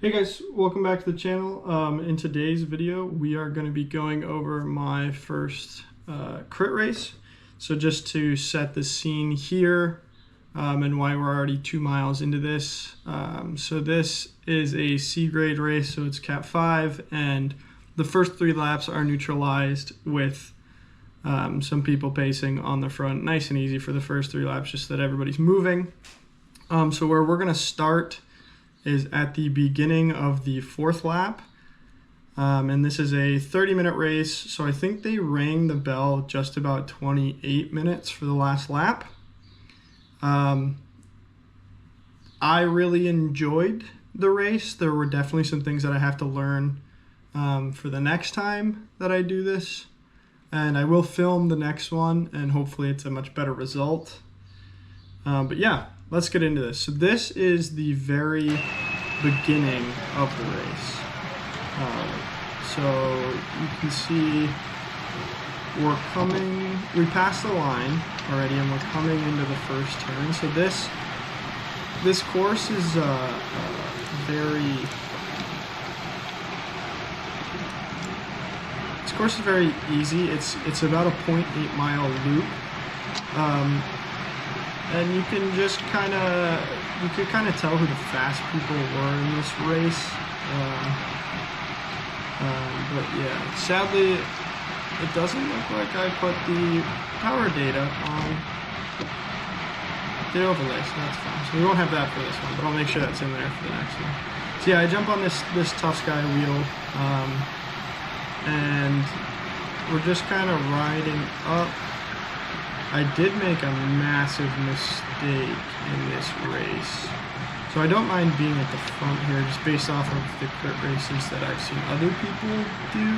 Hey guys, welcome back to the channel. In today's video, we are going to be going over my first crit race. So just to set the scene here and why we're already 2 miles into this. So this is a C grade race, so it's Cat 5, and the first 3 laps are neutralized with some people pacing on the front. Nice and easy for the first 3 laps, just so that everybody's moving. So where we're going to start is at the beginning of the 4th lap, and this is a 30-minute race, so I think they rang the bell just about 28 minutes for the last lap. I really enjoyed the race. There were definitely some things that I have to learn for the next time that I do this, and I will film the next one, and hopefully it's a much better result. But yeah, let's get into this. So this is the very beginning of the race. So you can see we passed the line already and we're coming into the first turn. So this course is very easy. It's about a 0.8 mile loop. And you can just kind of tell who the fast people were in this race. But yeah, sadly, it doesn't look like I put the power data on the overlay, so that's fine. So we won't have that for this one, but I'll make sure that's in there for the next one. So yeah, I jump on this Tough Sky wheel, and we're just kind of riding up. I did make a massive mistake in this race. So I don't mind being at the front here, just based off of the crit races that I've seen other people do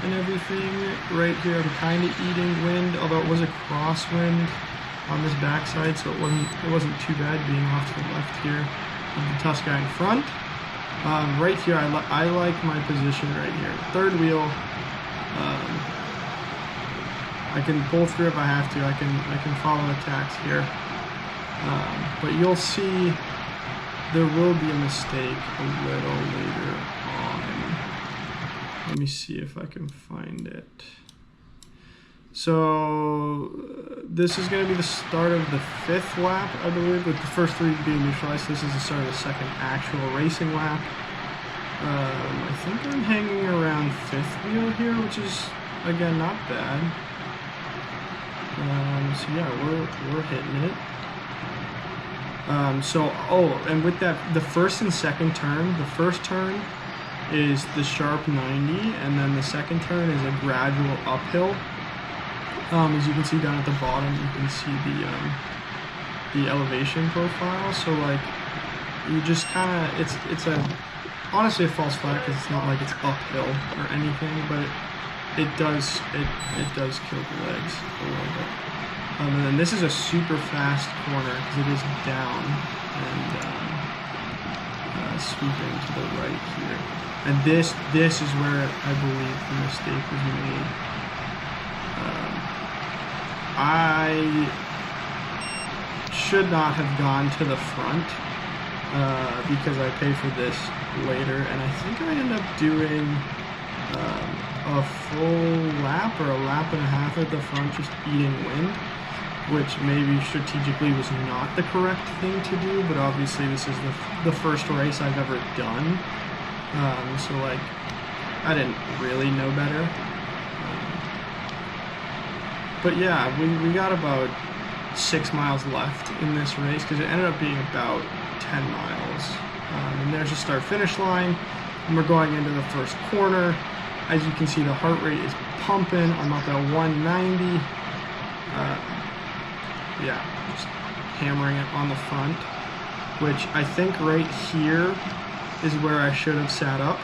and everything. Right here, I'm kind of eating wind, although it was a crosswind on this backside, so it wasn't too bad being off to the left here of the Tough Sky in front. Right here, I like my position right here. Third wheel. I can pull through if I have to. I can follow attacks here, but you'll see there will be a mistake a little later on. Let me see if I can find it. So this is going to be the start of the 5th lap, I believe, with the first 3 being neutralized. This is the start of the 2nd actual racing lap. I think I'm hanging around 5th wheel here, which is again not bad. So yeah, we're hitting it. And with that, the first and second turn, the first turn is the sharp 90, and then the second turn is a gradual uphill. As you can see down at the bottom, you can see the elevation profile. So like, you just kind of, it's honestly it falls flat because it's not like it's uphill or anything, but it does kill the legs a little bit. And then this is a super fast corner because it is down and sweeping to the right here. And this is where I believe the mistake was made. I should not have gone to the front because I pay for this later, and I think I end up doing a full lap or a lap and a half at the front, just eating wind, which maybe strategically was not the correct thing to do, but obviously this is the first race I've ever done, so like I didn't really know better. But yeah, we got about 6 miles left in this race because it ended up being about 10 miles. And there's the start-finish line, and we're going into the first corner. As you can see, the heart rate is pumping. I'm up at 190. Yeah, just hammering it on the front, which I think right here is where I should have sat up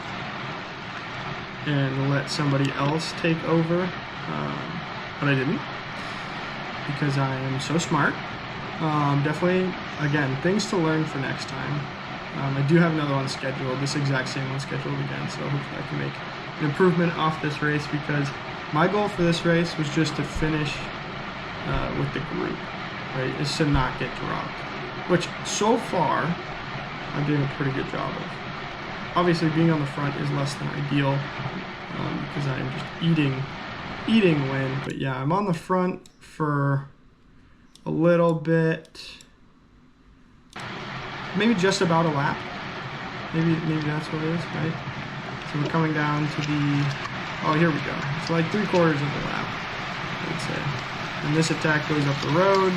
and let somebody else take over, but I didn't because I am so smart. Definitely, again, things to learn for next time. I do have another one scheduled, this exact same one scheduled again, so hopefully I can make an improvement off this race, because my goal for this race was just to finish with the group, right, is to not get dropped, which so far I'm doing a pretty good job of. obviously being on the front is less than ideal because I am just eating wind. But yeah, I'm on the front for a little bit, maybe just about a lap. Maybe that's what it is, right? So we're coming down to the, oh, here we go. It's like 3/4 of the lap, I would say. And this attack goes up the road.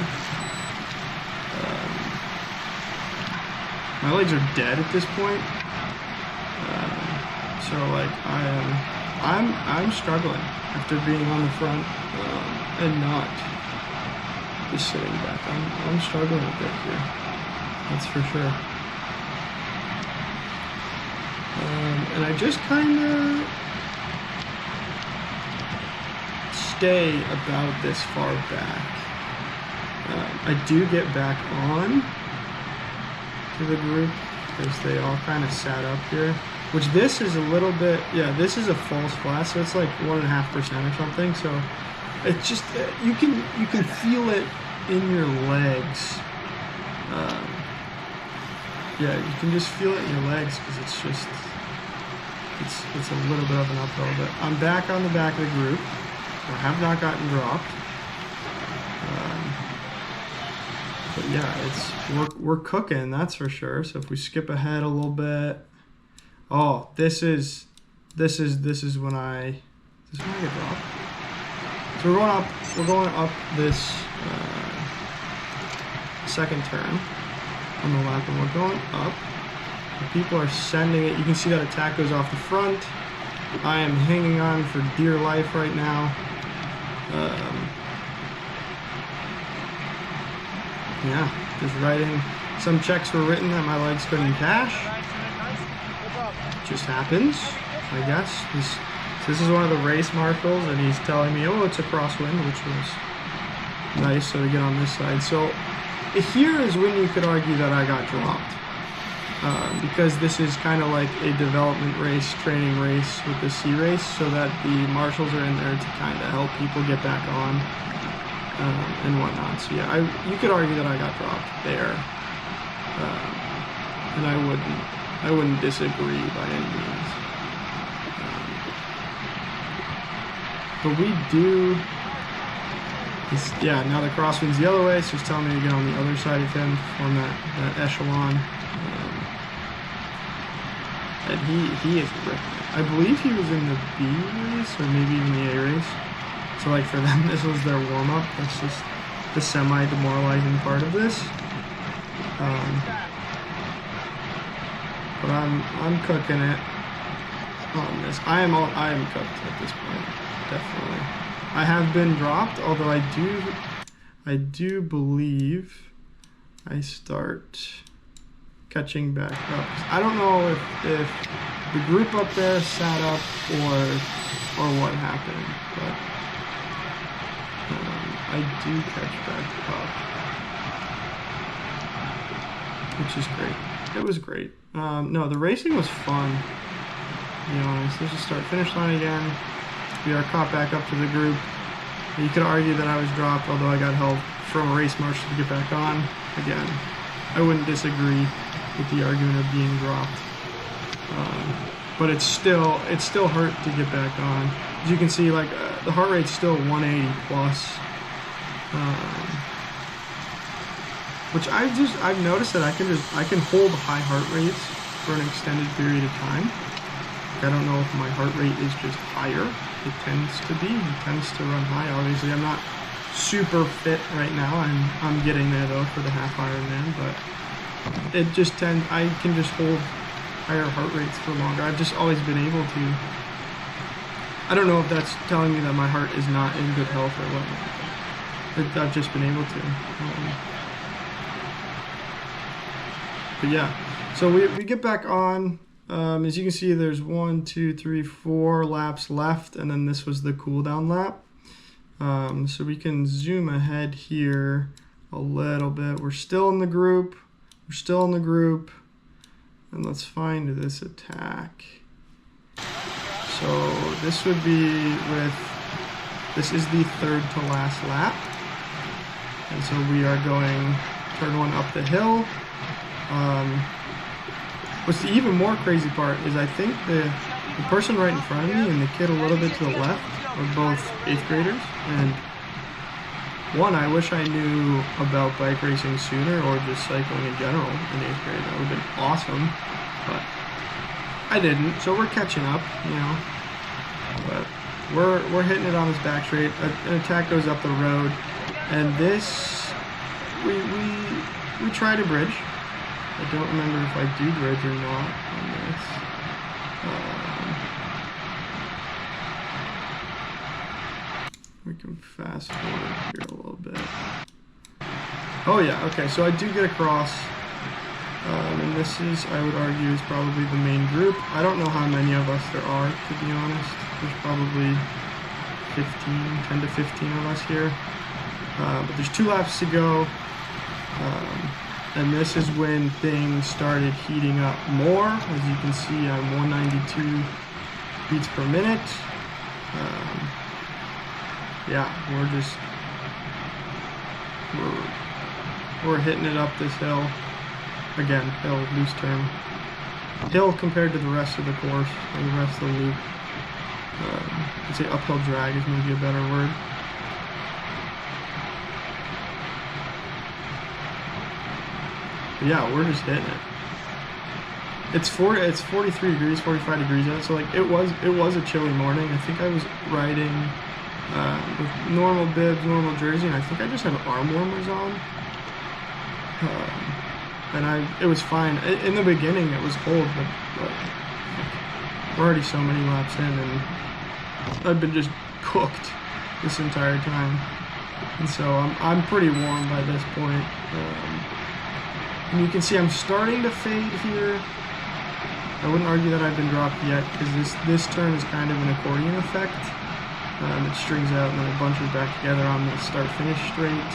My legs are dead at this point. So like I'm struggling after being on the front and not just sitting back. I'm struggling a bit here. That's for sure. And I just kind of stay about this far back. I do get back on to the group because they all kind of sat up here. Which this is a little bit, yeah, this is a false flat, so it's like 1.5% or something. So it's just you can feel it in your legs. Yeah, you can just feel it in your legs because it's just it's a little bit of an uphill. But I'm back on the back of the group. I have not gotten dropped. But yeah, we're cooking, that's for sure. So if we skip ahead a little bit, oh, this is when I get dropped. So we're going up this second turn on the lap, and we're going up. The people are sending it. You can see that attack goes off the front. I am hanging on for dear life right now. Yeah, just writing. Some checks were written that my legs couldn't cash. It just happens, I guess. This is one of the race marshals, and he's telling me, oh, it's a crosswind, which was nice, so to get on this side. So here is when you could argue that I got dropped. Because this is kind of like a development race, training race with the C race, so that the marshals are in there to kind of help people get back on and whatnot. So yeah, you could argue that I got dropped there, and I wouldn't disagree by any means. But we do. Yeah, now the crosswind's the other way, so he's telling me to get on the other side of him, form that echelon. And he is ripping it. I believe he was in the B race, or maybe even the A race. So like for them, this was their warm-up. That's just the semi-demoralizing part of this. But I'm cooking it on this. I am cooked at this point, definitely. I have been dropped, although I do believe I start catching back up. I don't know if the group up there sat up or what happened, but I do catch back up, which is great. It was great. No, the racing was fun, to be honest. Let's just start finish line again. We are caught back up to the group. You could argue that I was dropped, although I got help from a race marshal to get back on. Again, I wouldn't disagree with the argument of being dropped. But it still hurt to get back on. As you can see, like the heart rate's still 180 plus. Which I've noticed that I can hold high heart rates for an extended period of time. I don't know if my heart rate is just higher. It tends to be. It tends to run high. Obviously, I'm not super fit right now. I'm getting there though for the half Ironman, but it just I can just hold higher heart rates for longer. I've just always been able to. I don't know if that's telling me that my heart is not in good health or whatnot. But I've just been able to. But yeah, so we get back on. As you can see, there's 1, 2, 3, 4 laps left, and then this was the cool down lap. So we can zoom ahead here a little bit. We're still in the group. And let's find this attack. So this would be this is the third to last lap. And so we are going turn 1 up the hill. what's the even more crazy part is I think the person right in front of me and the kid a little bit to the left are both 8th graders, and one, I wish I knew about bike racing sooner, or just cycling in general in 8th grade. That would have been awesome, but I didn't, so we're catching up, you know. But we're hitting it on this back straight. An attack goes up the road, and this we try to bridge. I don't remember if I do bridge or not on this. We can fast forward here a little bit. Oh yeah, okay, so I do get across. And this is, I would argue, is probably the main group. I don't know how many of us there are, to be honest. There's probably 10 to 15 of us here. But there's 2 laps to go. And this is when things started heating up more. As you can see, I'm 192 beats per minute. Yeah, we're hitting it up this hill. Again, hill, loose term. Hill compared to the rest of the course, or the rest of the loop. I'd say uphill drag is maybe a better word. But yeah, we're just hitting it. It's 43 degrees, 45 degrees out, so like it was a chilly morning. I think I was riding with normal bibs, normal jersey, and I think I just had arm warmers on. And it was fine. In the beginning, it was cold, but we're already so many laps in, and I've been just cooked this entire time. And so I'm pretty warm by this point. And you can see I'm starting to fade here. I wouldn't argue that I've been dropped yet, because this turn is kind of an accordion effect. It strings out and then it bunches back together on the start-finish straight.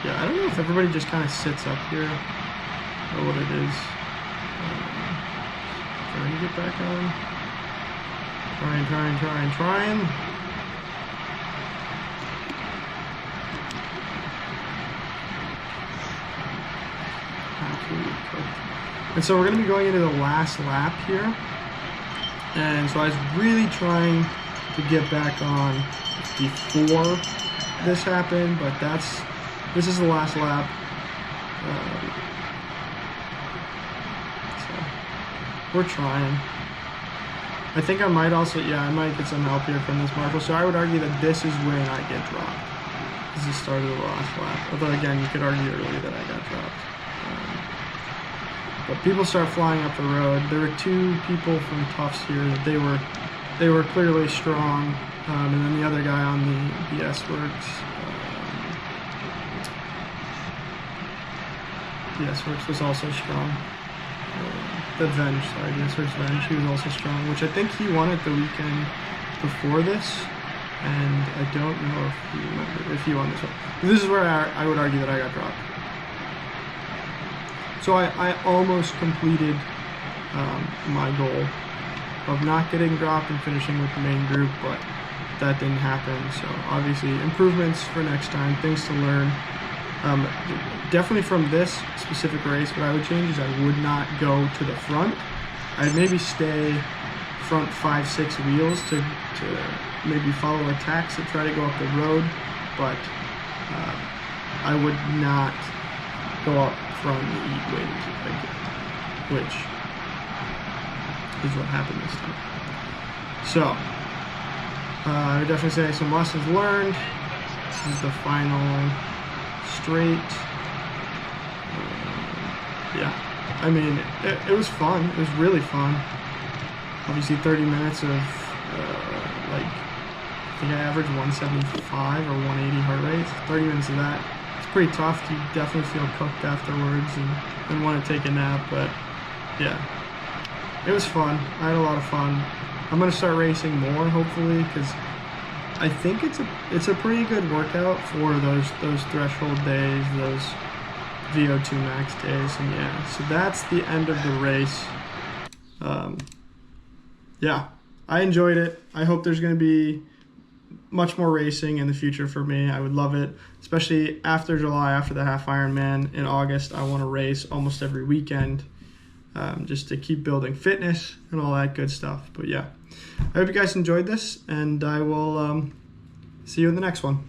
Yeah, I don't know if everybody just kind of sits up here, or what it is. Trying to get back on. Trying. And so we're going to be going into the last lap here. And so I was really trying to get back on before this happened, but this is the last lap. So we're trying. I think I might also, I might get some help here from this Marshall. So I would argue that this is when I get dropped. This is the start of the last lap. Although again, you could argue earlier that I got dropped. But people start flying up the road. There were 2 people from Tufts here that they were clearly strong. And then the other guy on the BS Works. BS Works was also strong. The Venge, sorry, BS Works Venge, he was also strong, which I think he won it the weekend before this, and I don't know if he won this one. But this is where I would argue that I got dropped. So I almost completed my goal of not getting dropped and finishing with the main group, but that didn't happen. So obviously improvements for next time, things to learn. Definitely from this specific race, what I would change is I would not go to the front. I'd maybe stay front 5-6 wheels to maybe follow attacks that try to go up the road, but I would not go up front and eat wind again, which is what happened this time. So I would definitely say some lessons learned. This is the final straight. Yeah, I mean, it was fun. It was really fun. Obviously 30 minutes of I think I averaged 175 or 180 heart rate. 30 minutes of that. It's pretty tough. You definitely feel cooked afterwards and want to take a nap, but yeah, it was fun. I had a lot of fun. I'm going to start racing more, hopefully, because I think it's a pretty good workout for those threshold days, those VO2 max days, and yeah, so that's the end of the race. Yeah, I enjoyed it. I hope there's going to be much more racing in the future for me. I would love it, especially after July, after the half Ironman in August. I want to race almost every weekend, just to keep building fitness and all that good stuff. But yeah, I hope you guys enjoyed this, and I will see you in the next one.